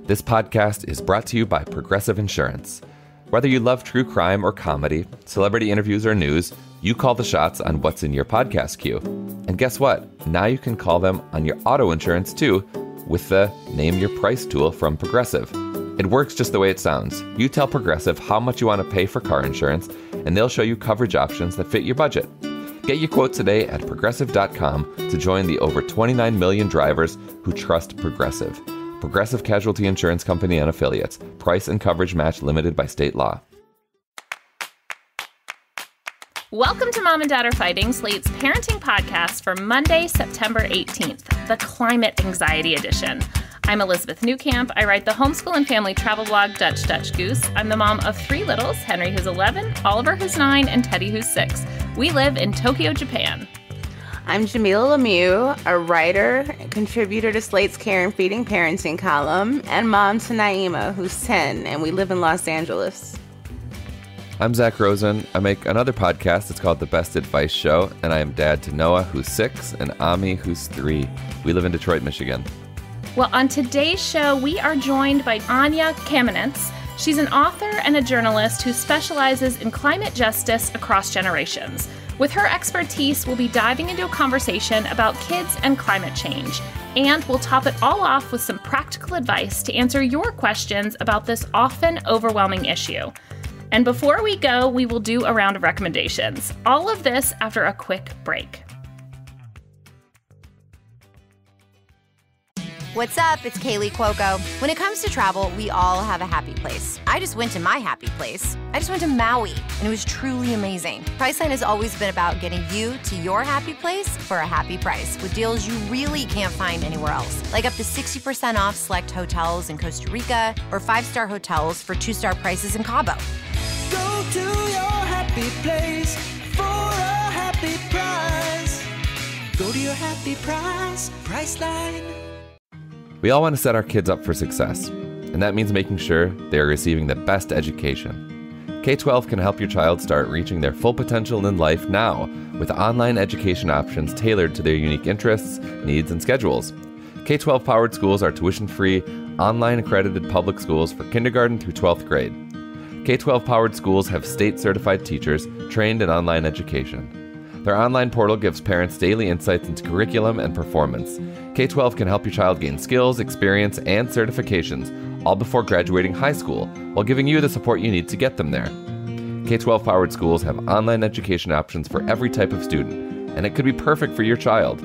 This podcast is brought to you by Progressive Insurance. Whether you love true crime or comedy, celebrity interviews or news, you call the shots on what's in your podcast queue. And guess what? Now you can call them on your auto insurance too with the Name Your Price tool from Progressive. It works just the way it sounds. You tell Progressive how much you want to pay for car insurance, and they'll show you coverage options that fit your budget. Get your quote today at Progressive.com to join the over 29 million drivers who trust Progressive. Progressive Casualty Insurance Company and Affiliates. Price and coverage match limited by state law. Welcome to Mom and Dad Are Fighting, Slate's parenting podcast for Monday, September 18th, the Climate Anxiety Edition. I'm Elizabeth Newcamp. I write the homeschool and family travel blog Dutch Goose. I'm the mom of three littles, Henry, who's 11, Oliver, who's 9, and Teddy, who's 6. We live in Tokyo, Japan. I'm Jamilah Lemieux, a writer, contributor to Slate's Care and Feeding Parenting column, and mom to Naima, who's 10, and we live in Los Angeles. I'm Zak Rosen. I make another podcast. It's called The Best Advice Show, and I am dad to Noah, who's 6, and Ami, who's 3. We live in Detroit, Michigan. Well, on today's show, we are joined by Anya Kamenetz. She's an author and a journalist who specializes in climate justice across generations. With her expertise, we'll be diving into a conversation about kids and climate change. And we'll top it all off with some practical advice to answer your questions about this often overwhelming issue. And before we go, we will do a round of recommendations. All of this after a quick break. What's up? It's Kaylee Cuoco. When it comes to travel, we all have a happy place. I just went to my happy place. I just went to Maui, and it was truly amazing. Priceline has always been about getting you to your happy place for a happy price with deals you really can't find anywhere else. Like up to 60% off select hotels in Costa Rica or 5-star hotels for 2-star prices in Cabo. Go to your happy place for a happy price. Go to your happy price, Priceline. We all want to set our kids up for success, and that means making sure they are receiving the best education. K-12 can help your child start reaching their full potential in life now with online education options tailored to their unique interests, needs, and schedules. K-12 powered schools are tuition-free, online accredited public schools for kindergarten through 12th grade. K-12 powered schools have state-certified teachers trained in online education. Their online portal gives parents daily insights into curriculum and performance. K-12 can help your child gain skills, experience, and certifications, all before graduating high school, while giving you the support you need to get them there. K-12 powered schools have online education options for every type of student, and it could be perfect for your child.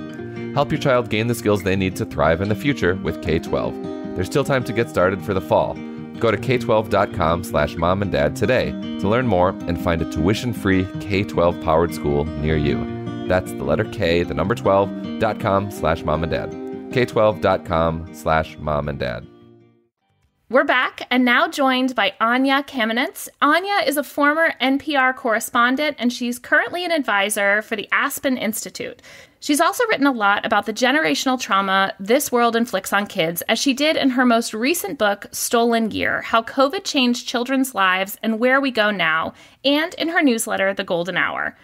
Help your child gain the skills they need to thrive in the future with K-12. There's still time to get started for the fall. Go to k12.com/momanddad today to learn more and find a tuition-free K-12 powered school near you. That's the letter K, the number 12.com/momanddad. k12.com/momanddad. We're back and now joined by Anya Kamenetz. Anya is a former NPR correspondent, and she's currently an advisor for the Aspen Institute. She's also written a lot about the generational trauma this world inflicts on kids, as she did in her most recent book, Stolen Year: How COVID Changed Children's Lives and Where We Go Now, and in her newsletter, The Golden Hour.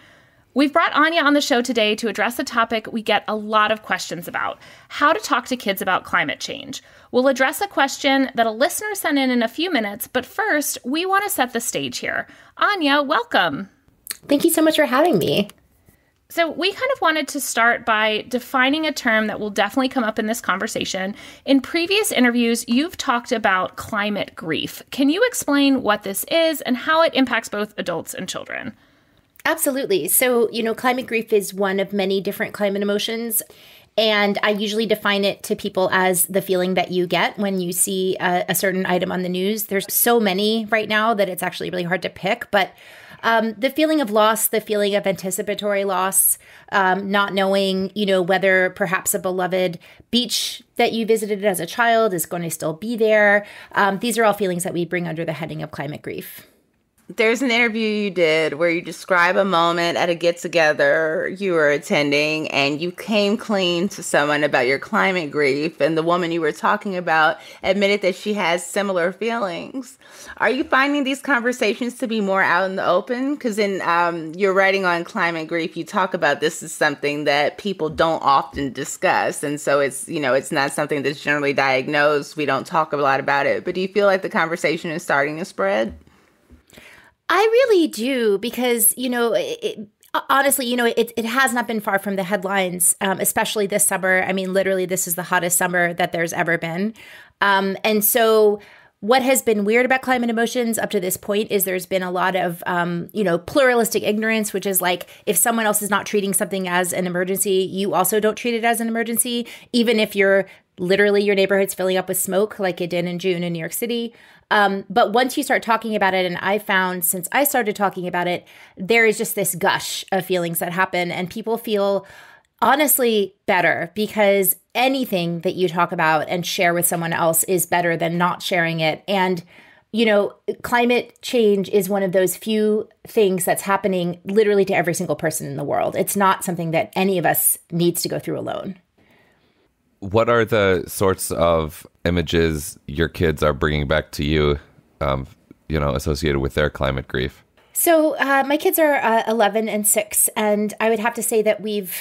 We've brought Anya on the show today to address a topic we get a lot of questions about: how to talk to kids about climate change. We'll address a question that a listener sent in a few minutes, but first, we want to set the stage here. Anya, welcome. Thank you so much for having me. So we kind of wanted to start by defining a term that will definitely come up in this conversation. In previous interviews, you've talked about climate grief. Can you explain what this is and how it impacts both adults and children? Absolutely. So, climate grief is one of many different climate emotions. And I usually define it to people as the feeling that you get when you see a certain item on the news. There's so many right now that it's actually really hard to pick. But the feeling of loss, the feeling of anticipatory loss, not knowing, whether perhaps a beloved beach that you visited as a child is going to still be there. These are all feelings that we bring under the heading of climate grief. There's an interview you did where you describe a moment at a get-together you were attending, and you came clean to someone about your climate grief, and the woman you were talking about admitted that she has similar feelings. Are you finding these conversations to be more out in the open? Because in your writing on climate grief, you talk about this is something that people don't often discuss, and so it's not something that's generally diagnosed. We don't talk a lot about it. But do you feel like the conversation is starting to spread? I really do, because, honestly, it has not been far from the headlines, especially this summer. I mean, literally, this is the hottest summer that there's ever been. And so what has been weird about climate emotions up to this point is there's been a lot of, pluralistic ignorance, which is like, if someone else is not treating something as an emergency, you also don't treat it as an emergency, even if literally your neighborhood's filling up with smoke like it did in June in New York City. But once you start talking about it, and I found since I started talking about it, there is just this gush of feelings that happen, and people feel honestly better, because anything that you talk about and share with someone else is better than not sharing it. And, climate change is one of those few things that's happening literally to every single person in the world. It's not something that any of us needs to go through alone. What are the sorts of images your kids are bringing back to you, associated with their climate grief? So my kids are 11 and 6, and I would have to say that we've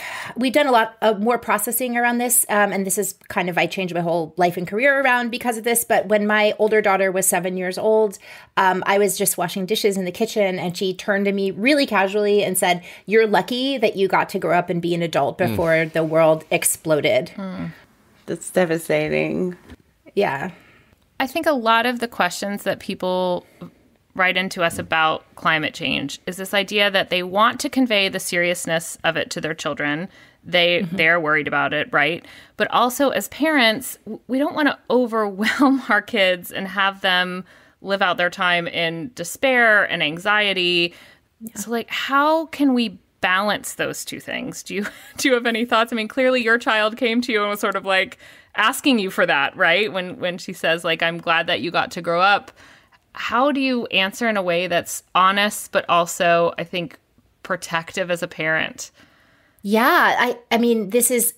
done a lot of more processing around this, and this is kind of, I changed my whole life and career around because of this. But when my older daughter was 7 years old, I was just washing dishes in the kitchen, and she turned to me really casually and said, "You're lucky that you got to grow up and be an adult before the world exploded." That's devastating. Yeah. I think a lot of the questions that people write into us about climate change is this idea that they want to convey the seriousness of it to their children. They're worried about it, right? But also as parents, we don't want to overwhelm our kids and have them live out their time in despair and anxiety. Yeah. So like, how can we balance those two things? Do you have any thoughts? I mean, clearly your child came to you and was sort of like asking you for that, right? When she says like, I'm glad that you got to grow up. How do you answer in a way that's honest, but also, I think, protective as a parent? Yeah, I mean, this is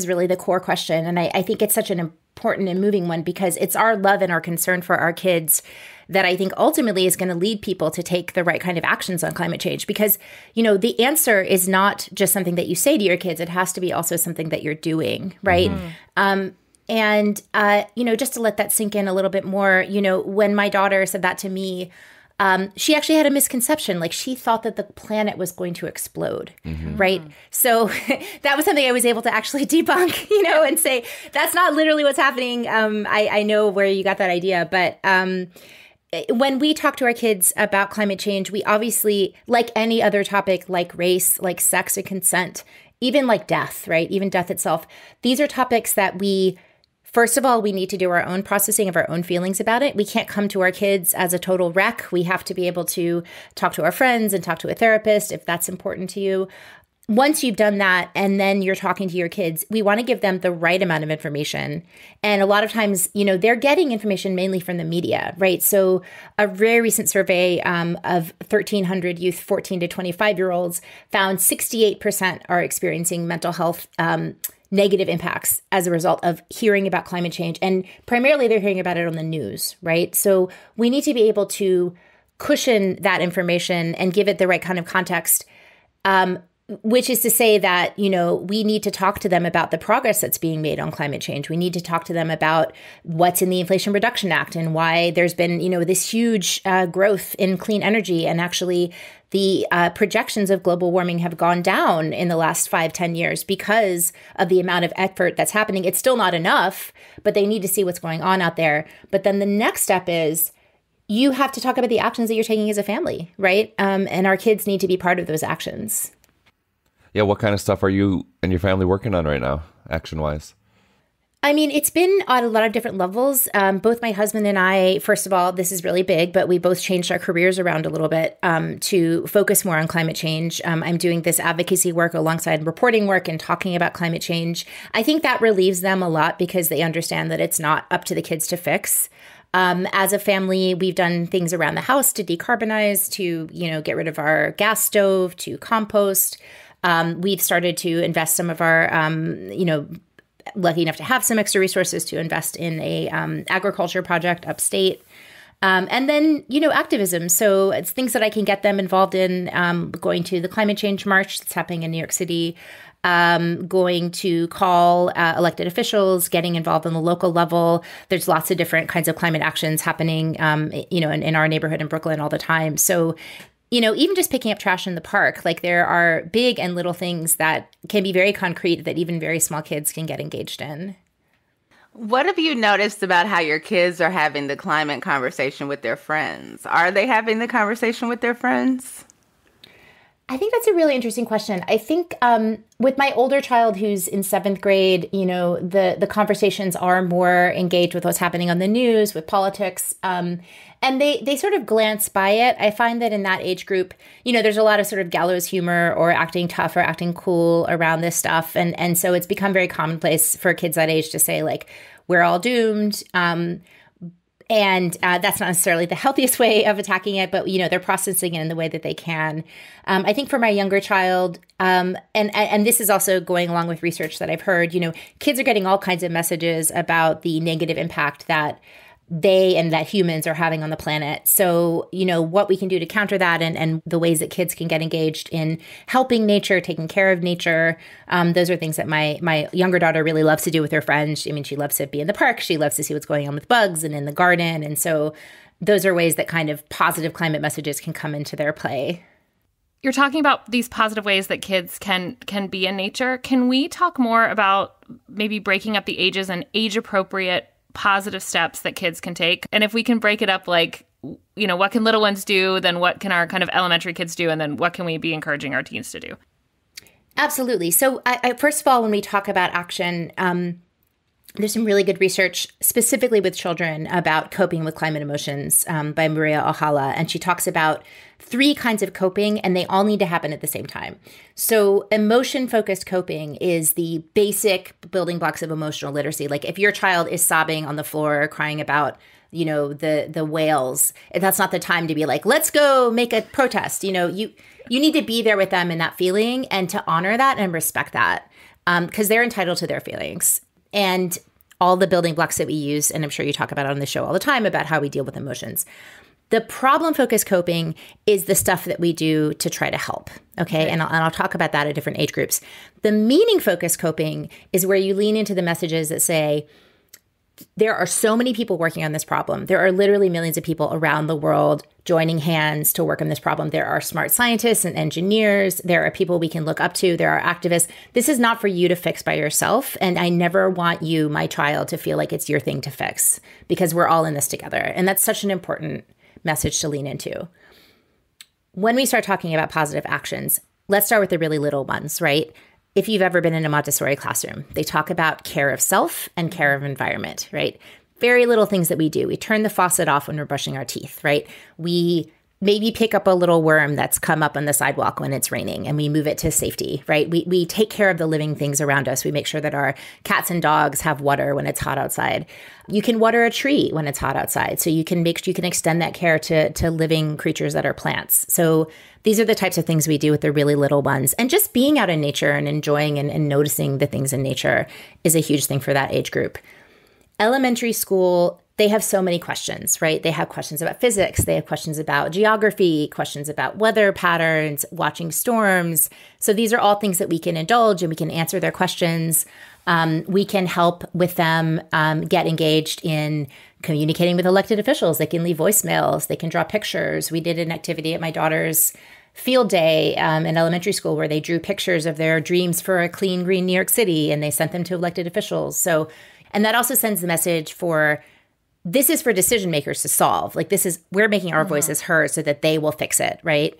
really the core question. And I think it's such an important and moving one, because it's our love and our concern for our kids that I think ultimately is going to lead people to take the right kind of actions on climate change. Because, the answer is not just something that you say to your kids. It has to be also something that you're doing, right? Mm-hmm. And, just to let that sink in a little bit more, when my daughter said that to me, she actually had a misconception. Like, she thought that the planet was going to explode, right? So that was something I was able to actually debunk, and say, that's not literally what's happening. I know where you got that idea. But when we talk to our kids about climate change, we obviously, like any other topic, like race, like sex and consent, even like death, right? Even death itself. These are topics that first of all, we need to do our own processing of our own feelings about it. We can't come to our kids as a total wreck. We have to be able to talk to our friends and talk to a therapist if that's important to you. Once you've done that and then you're talking to your kids, we want to give them the right amount of information. And a lot of times, they're getting information mainly from the media, right? So a very recent survey of 1,300 youth, 14 to 25-year-olds, found 68% are experiencing mental health negative impacts as a result of hearing about climate change. And primarily they're hearing about it on the news, right? So we need to be able to cushion that information and give it the right kind of context, which is to say that, we need to talk to them about the progress that's being made on climate change. We need to talk to them about what's in the Inflation Reduction Act and why there's been, this huge growth in clean energy. And actually, the projections of global warming have gone down in the last 5-10 years because of the amount of effort that's happening. It's still not enough, but they need to see what's going on out there. But then the next step is you have to talk about the actions that you're taking as a family, right? And our kids need to be part of those actions. Yeah, what kind of stuff are you and your family working on right now, action-wise? I mean, it's been on a lot of different levels. Both my husband and I, first of all, this is really big, but we both changed our careers around a little bit to focus more on climate change. I'm doing this advocacy work alongside reporting work and talking about climate change. I think that relieves them a lot because they understand that it's not up to the kids to fix. As a family, we've done things around the house to decarbonize, to, get rid of our gas stove, to compost. We've started to invest some of our, lucky enough to have some extra resources to invest in a agriculture project upstate. And then, activism. So it's things that I can get them involved in, going to the climate change march that's happening in New York City, going to call elected officials, getting involved on the local level. There's lots of different kinds of climate actions happening, in our neighborhood in Brooklyn all the time. So, even just picking up trash in the park, like there are big and little things that can be very concrete that even very small kids can get engaged in. What have you noticed about how your kids are having the climate conversation with their friends? Are they having the conversation with their friends? I think that's a really interesting question. I think with my older child who's in 7th grade, the conversations are more engaged with what's happening on the news, with politics. And they sort of glance by it. I find that in that age group, there's a lot of sort of gallows humor or acting tough or acting cool around this stuff. And so it's become very commonplace for kids that age to say, like, we're all doomed. And that's not necessarily the healthiest way of attacking it, but, they're processing it in the way that they can. I think for my younger child, and this is also going along with research that I've heard, kids are getting all kinds of messages about the negative impact that they and that humans are having on the planet. So, what we can do to counter that and the ways that kids can get engaged in helping nature, taking care of nature. Those are things that my younger daughter really loves to do with her friends. She loves to be in the park. She loves to see what's going on with bugs and in the garden. And so those are ways that kind of positive climate messages can come into their play. You're talking about these positive ways that kids can be in nature. Can we talk more about maybe breaking up the ages and age-appropriate positive steps that kids can take? And if we can break it up, like, what can little ones do, then what can our kind of elementary kids do, and then what can we be encouraging our teens to do? Absolutely. So I first of all, when we talk about action, there's some really good research specifically with children about coping with climate emotions by Maria Ohala. And she talks about 3 kinds of coping, and they all need to happen at the same time. So emotion-focused coping is the basic building blocks of emotional literacy. Like if your child is sobbing on the floor, crying about, the whales, that's not the time to be like, let's go make a protest. You need to be there with them in that feeling and to honor that and respect that because they're entitled to their feelings. And all the building blocks that we use, and I'm sure you talk about it on the show all the time about how we deal with emotions. The problem-focused coping is the stuff that we do to try to help, okay? And I'll talk about that at different age groups. The meaning-focused coping is where you lean into the messages that say, there are so many people working on this problem. There are literally millions of people around the world joining hands to work on this problem. There are smart scientists and engineers. There are people we can look up to. There are activists. This is not for you to fix by yourself. And I never want you, my child, to feel like it's your thing to fix because we're all in this together. And that's such an important message to lean into. When we start talking about positive actions, let's start with the really little ones, right? If you've ever been in a Montessori classroom, they talk about care of self and care of environment, right? Very little things that we do. We turn the faucet off when we're brushing our teeth, right? We maybe pick up a little worm that's come up on the sidewalk when it's raining and we move it to safety, right? We take care of the living things around us. We make sure that our cats and dogs have water when it's hot outside. You can water a tree when it's hot outside. So you can extend that care to living creatures that are plants. So these are the types of things we do with the really little ones. And just being out in nature and enjoying and noticing the things in nature is a huge thing for that age group. Elementary school, they have so many questions, right? They have questions about physics. They have questions about geography, questions about weather patterns, watching storms. So these are all things that we can indulge and we can answer their questions. We can help with them get engaged in communicating with elected officials. They can leave voicemails. They can draw pictures. We did an activity at my daughter's field day in elementary school where they drew pictures of their dreams for a clean, green New York City, and they sent them to elected officials. So, and that also sends the message for this is for decision makers to solve. Like we're making our voices heard so that they will fix it, right?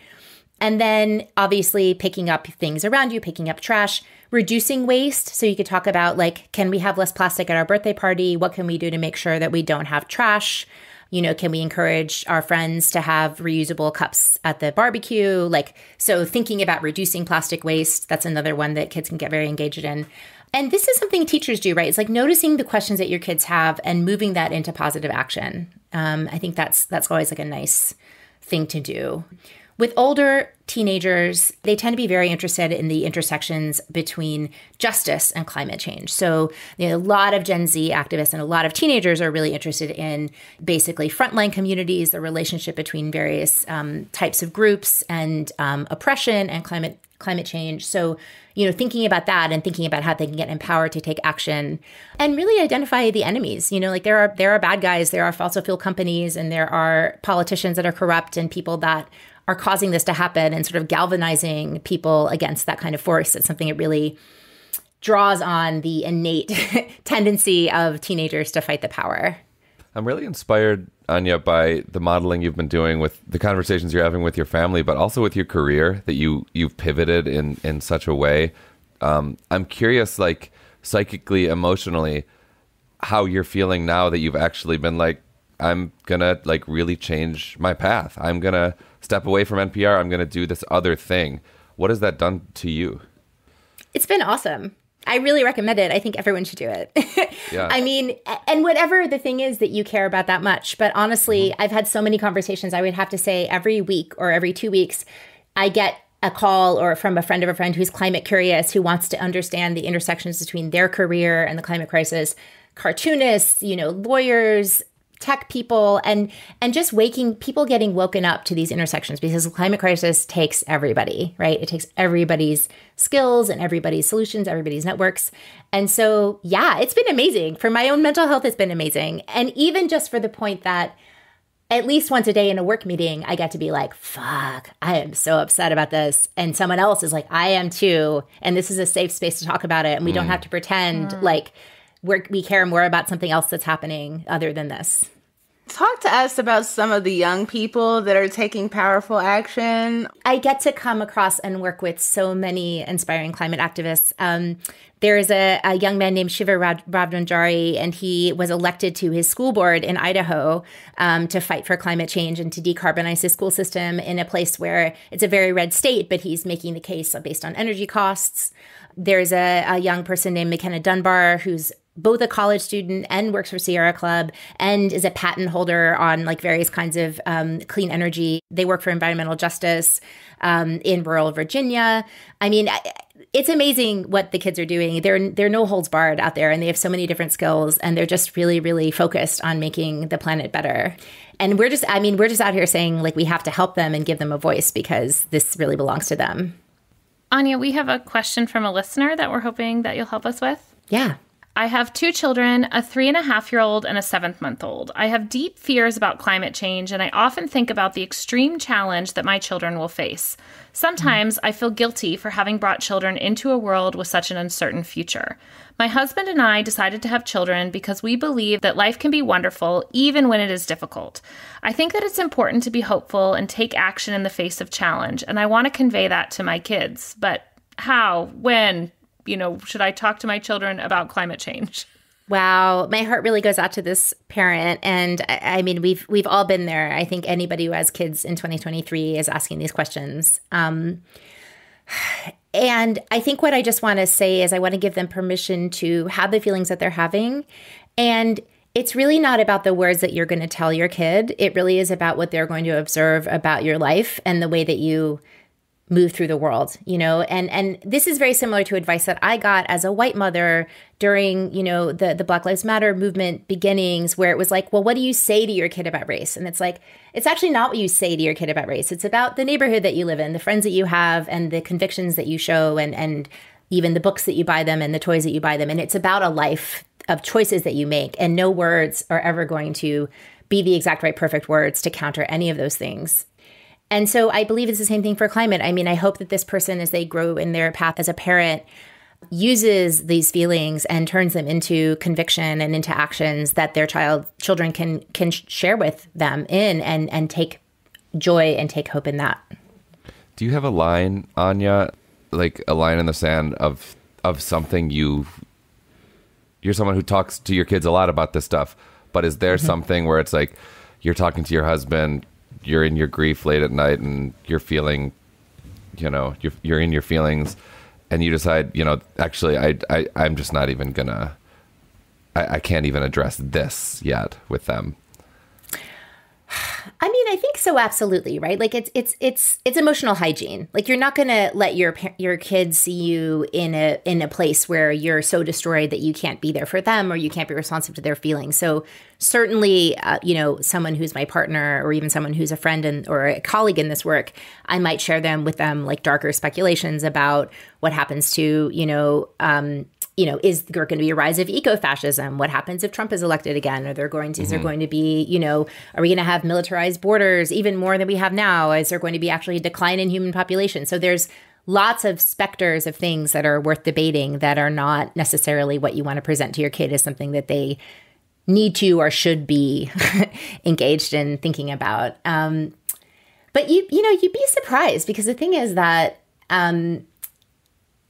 And then obviously picking up things around you, picking up trash, reducing waste. So you could talk about like, can we have less plastic at our birthday party? What can we do to make sure that we don't have trash? Can we encourage our friends to have reusable cups at the barbecue? So thinking about reducing plastic waste, that's another one that kids can get very engaged in. And this is something teachers do, right? It's like noticing the questions that your kids have and moving that into positive action. I think that's always like a nice thing to do. With older teenagers, they tend to be very interested in the intersections between justice and climate change. So, a lot of Gen Z activists and a lot of teenagers are really interested in basically frontline communities, the relationship between various types of groups and oppression and climate change. So, thinking about that and thinking about how they can get empowered to take action and really identify the enemies. Like there are bad guys, there are fossil fuel companies, and there are politicians that are corrupt and people that are causing this to happen and sort of galvanizing people against that kind of force. It's something that really draws on the innate tendency of teenagers to fight the power. I'm really inspired, Anya, by the modeling you've been doing with the conversations you're having with your family, but also with your career, that you've pivoted in such a way. I'm curious, like psychically, emotionally, how you're feeling now that you've actually been like, I'm gonna like really change my path. I'm gonna step away from NPR. I'm gonna do this other thing. What has that done to you? It's been awesome. I really recommend it. I think everyone should do it. Yeah. I mean, and whatever the thing is that you care about that much. But honestly, I've had so many conversations. I would have to say every week or every 2 weeks, I get a call or from a friend of a friend who's climate curious, who wants to understand the intersections between their career and the climate crisis. Cartoonists, lawyers, tech people, and just people getting woken up to these intersections, because the climate crisis takes everybody, right? It takes everybody's skills and everybody's solutions, everybody's networks. And so, yeah, it's been amazing. For my own mental health, it's been amazing. And even just for the point that at least once a day in a work meeting, I get to be like, fuck, I am so upset about this. And someone else is like, I am too. And this is a safe space to talk about it. And we don't have to pretend like we care more about something else that's happening other than this. Talk to us about some of the young people that are taking powerful action. I get to come across and work with so many inspiring climate activists. There's a young man named Shiva Ravnanjari, and he was elected to his school board in Idaho to fight for climate change and to decarbonize his school system in a place where it's a very red state, but he's making the case based on energy costs. There's a young person named McKenna Dunbar, who's both a college student and works for Sierra Club and is a patent holder on like various kinds of clean energy. They work for environmental justice in rural Virginia. I mean, it's amazing what the kids are doing. They're no holds barred out there, and they have so many different skills, and they're just really, really focused on making the planet better. And we're just out here saying like we have to help them and give them a voice, because this really belongs to them. Anya, we have a question from a listener that we're hoping that you'll help us with. Yeah. I have 2 children, a 3.5-year-old and a 7-month-old. I have deep fears about climate change, and I often think about the extreme challenge that my children will face. Sometimes I feel guilty for having brought children into a world with such an uncertain future. My husband and I decided to have children because we believe that life can be wonderful even when it is difficult. I think that it's important to be hopeful and take action in the face of challenge, and I want to convey that to my kids. But how? When? Should I talk to my children about climate change? Wow. My heart really goes out to this parent. And I mean, we've all been there. I think anybody who has kids in 2023 is asking these questions. And I think what I just want to say is I want to give them permission to have the feelings that they're having. And it's really not about the words that you're going to tell your kid. It really is about what they're going to observe about your life and the way that you move through the world, and this is very similar to advice that I got as a white mother during, the Black Lives Matter movement beginnings, where it was like, well, what do you say to your kid about race? And it's like, it's actually not what you say to your kid about race. It's about the neighborhood that you live in, the friends that you have, and the convictions that you show, and even the books that you buy them and the toys that you buy them. And it's about a life of choices that you make, and no words are ever going to be the exact right perfect words to counter any of those things. And so I believe it's the same thing for climate. I mean, I hope that this person, as they grow in their path as a parent, uses these feelings and turns them into conviction and into actions that their children can share with them in, and take joy and take hope in that. Do you have a line, Anya, like a line in the sand of something you're someone who talks to your kids a lot about this stuff, but is there something where it's like you're talking to your husband, you're in your grief late at night, and you're feeling, you're in your feelings, and you decide, actually, I'm just not even gonna, I can't even address this yet with them. I mean, I think so. Absolutely. Right. Like it's emotional hygiene. Like you're not going to let your kids see you in a place where you're so destroyed that you can't be there for them or you can't be responsive to their feelings. So certainly, someone who's my partner or even someone who's a friend or a colleague in this work, I might share them with them like darker speculations about what happens to, is there going to be a rise of eco-fascism? What happens if Trump is elected again? Is there going to be, are we going to have militarized borders even more than we have now? Is there going to be actually a decline in human population? So there's lots of specters of things that are worth debating that are not necessarily what you want to present to your kid as something that they need to or should be engaged in thinking about. But you'd be surprised, because the thing is that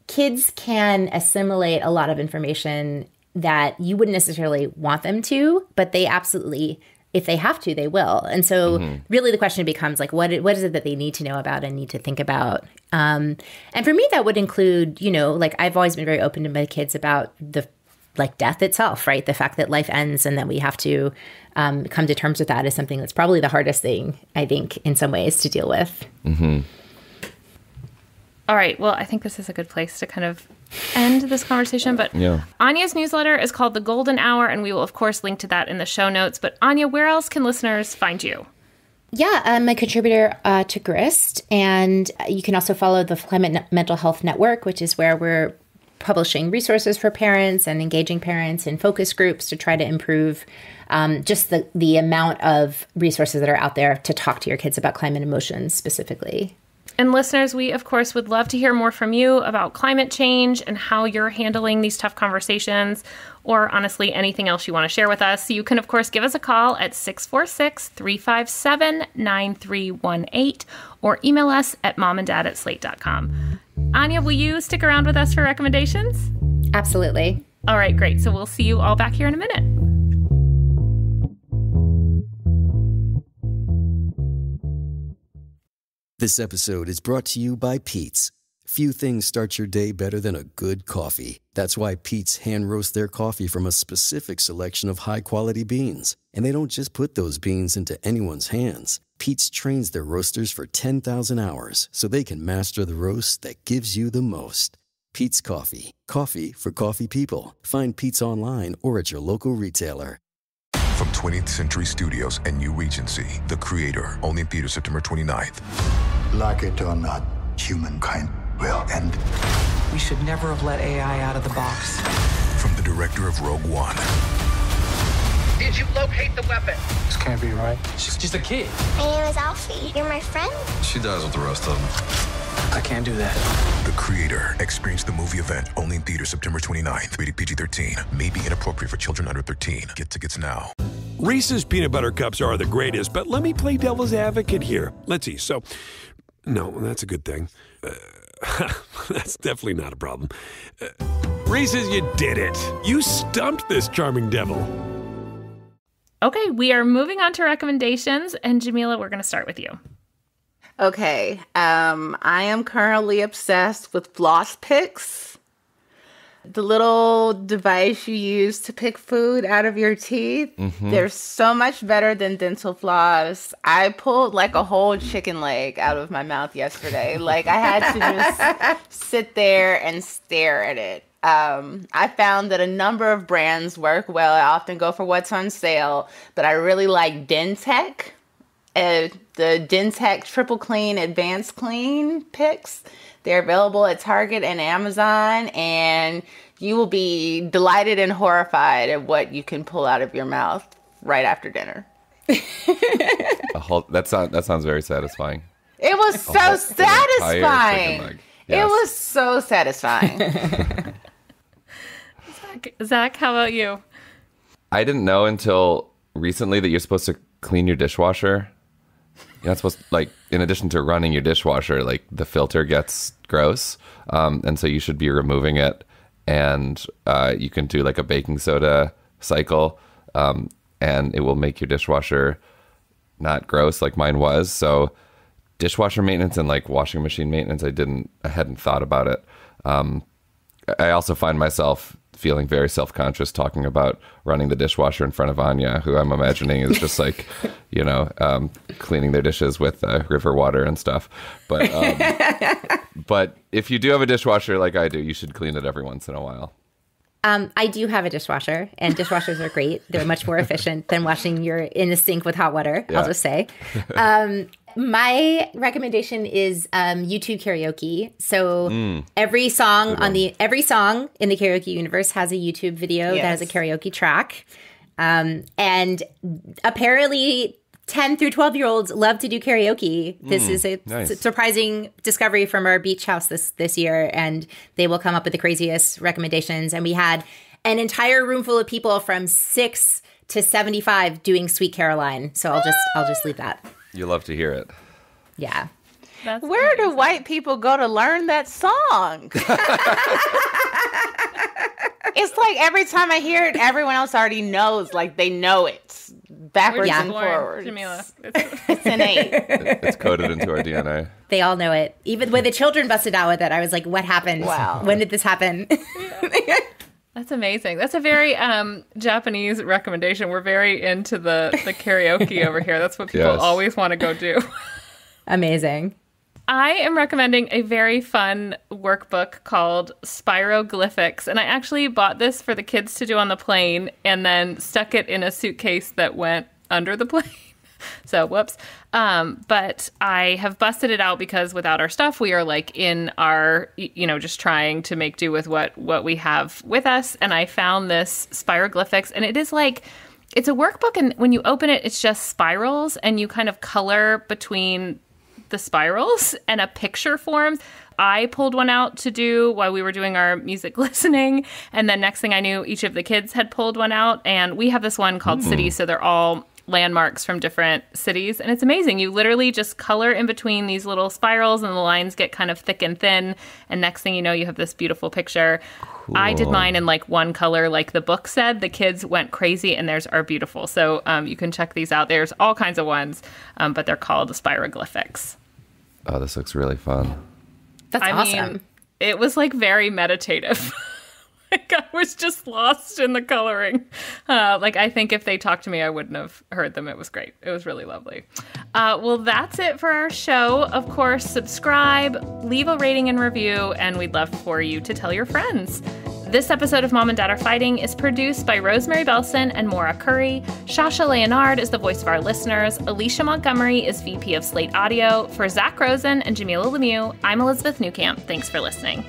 kids can assimilate a lot of information that you wouldn't necessarily want them to, but they absolutely, if they have to, they will. And so really the question becomes like, what is it that they need to know about and need to think about? And for me, that would include, like I've always been very open to my kids about the death itself, right? The fact that life ends and that we have to come to terms with that is something that's probably the hardest thing, I think, in some ways to deal with. Mm-hmm. All right. Well, I think this is a good place to kind of end this conversation. But Anya's newsletter is called The Golden Hour, and we will, of course, link to that in the show notes. But Anya, where else can listeners find you? Yeah, I'm a contributor to Grist, and you can also follow the Climate Mental Health Network, which is where we're publishing resources for parents and engaging parents in focus groups to try to improve just the amount of resources that are out there to talk to your kids about climate emotions specifically. And listeners, we, of course, would love to hear more from you about climate change and how you're handling these tough conversations, or honestly, anything else you want to share with us. You can, of course, give us a call at 646-357-9318 or email us at momanddad@slate.com. Anya, will you stick around with us for recommendations? Absolutely. All right, great. So we'll see you all back here in a minute. This episode is brought to you by Pete's. Few things start your day better than a good coffee. That's why Pete's hand roast their coffee from a specific selection of high-quality beans. And they don't just put those beans into anyone's hands. Pete's trains their roasters for 10,000 hours so they can master the roast that gives you the most. Pete's Coffee. Coffee for coffee people. Find Pete's online or at your local retailer. From 20th Century Studios and New Regency, The Creator, only in theaters September 29th. Like it or not, humankind will end. We should never have let AI out of the box. From the director of Rogue One. Did you locate the weapon? This can't be right. She's just a kid. My name is Alfie. You're my friend? She dies with the rest of them. I can't do that. The Creator. Experience the movie event only in theaters September 29th. Rated PG-13. May be inappropriate for children under 13. Get tickets now. Reese's peanut butter cups are the greatest, but let me play devil's advocate here. Let's see. So, no, that's a good thing. That's definitely not a problem. Reese's, you did it. You stumped this charming devil. Okay, we are moving on to recommendations. And Jamilah, we're going to start with you. Okay. I am currently obsessed with floss picks. The little device you use to pick food out of your teeth. Mm-hmm. They're so much better than dental floss. I pulled like a whole chicken leg out of my mouth yesterday. Like I had to just sit there and stare at it. I found that a number of brands work well. I often go for what's on sale, but I really like DenTek. The DenTek Triple Clean Advanced Clean picks. They're available at Target and Amazon, and you will be delighted and horrified at what you can pull out of your mouth right after dinner. That sounds very satisfying. It was so satisfying. Yes. It was so satisfying. Zach, how about you? I didn't know until recently that you're supposed to clean your dishwasher. You're not supposed to, like, in addition to running your dishwasher, like, the filter gets gross. And so you should be removing it. And you can do, like, a baking soda cycle. And it will make your dishwasher not gross like mine was. So dishwasher maintenance and like washing machine maintenance, I hadn't thought about it. I also find myself feeling very self-conscious talking about running the dishwasher in front of Anya, who I'm imagining is just like, cleaning their dishes with river water and stuff. But if you do have a dishwasher like I do, you should clean it every once in a while. I do have a dishwasher, and dishwashers are great. They're much more efficient than washing in a sink with hot water, I'll just say. My recommendation is YouTube karaoke. So every song in the karaoke universe has a YouTube video that has a karaoke track. And apparently 10 through 12-year-olds love to do karaoke. This is a surprising discovery from our beach house this year, and they will come up with the craziest recommendations. And we had an entire room full of people from 6 to 75 doing Sweet Caroline. So I'll just leave that. You love to hear it. Yeah. Where do white people go to learn that song? It's like every time I hear it, everyone else already knows. Like they know it backwards and forwards. Jamilah. It's innate. It's coded into our DNA. They all know it. Even when the children busted out with it, I was like, what happened? Wow. When did this happen? That's amazing. That's a very Japanese recommendation. We're very into the karaoke over here. That's what people always want to go do. Amazing. I am recommending a very fun workbook called Spyrogliphics. And I actually bought this for the kids to do on the plane and then stuck it in a suitcase that went under the plane. So, whoops. But I have busted it out because without our stuff, we are like in our, just trying to make do with what we have with us. And I found this Spyrogliphics, and it is like, it's a workbook. And when you open it, it's just spirals, and you kind of color between the spirals, and a picture forms. I pulled one out to do while we were doing our music listening. And then next thing I knew, each of the kids had pulled one out. And we have this one called Cities. So they're all landmarks from different cities. And it's amazing. You literally just color in between these little spirals, and the lines get kind of thick and thin. And next thing you know, you have this beautiful picture. Cool. I did mine in like one color, like the book said. The kids went crazy, and theirs are beautiful. So you can check these out. There's all kinds of ones, but they're called Spyrogliphics. Oh, this looks really fun. That's awesome. It was like very meditative. Like I was just lost in the coloring. I think if they talked to me, I wouldn't have heard them. It was great. It was really lovely. Well, that's it for our show. Of course, subscribe, leave a rating and review, and we'd love for you to tell your friends. This episode of Mom and Dad Are Fighting is produced by Rosemary Belson and Maura Curry. Shasha Leonard is the voice of our listeners. Alicia Montgomery is VP of Slate Audio. For Zak Rosen and Jamilah Lemieux, I'm Elizabeth Newcamp. Thanks for listening.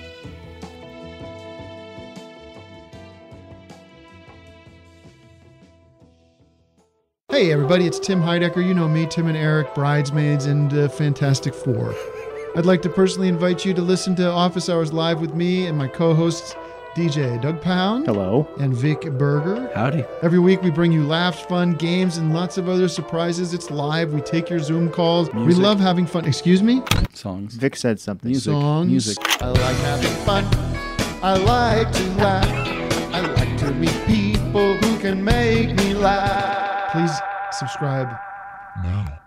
Hey everybody, it's Tim Heidecker. You know me, Tim and Eric, Bridesmaids, and Fantastic Four. I'd like to personally invite you to listen to Office Hours Live with me and my co-hosts, DJ Doug Pound. Hello. And Vic Berger. Howdy. Every week we bring you laughs, fun, games, and lots of other surprises. It's live. We take your Zoom calls. Music. We love having fun. Excuse me? Songs. Vic said something. Songs. Music. I like having fun. I like to laugh. I like to meet people who can make me laugh. Please subscribe now.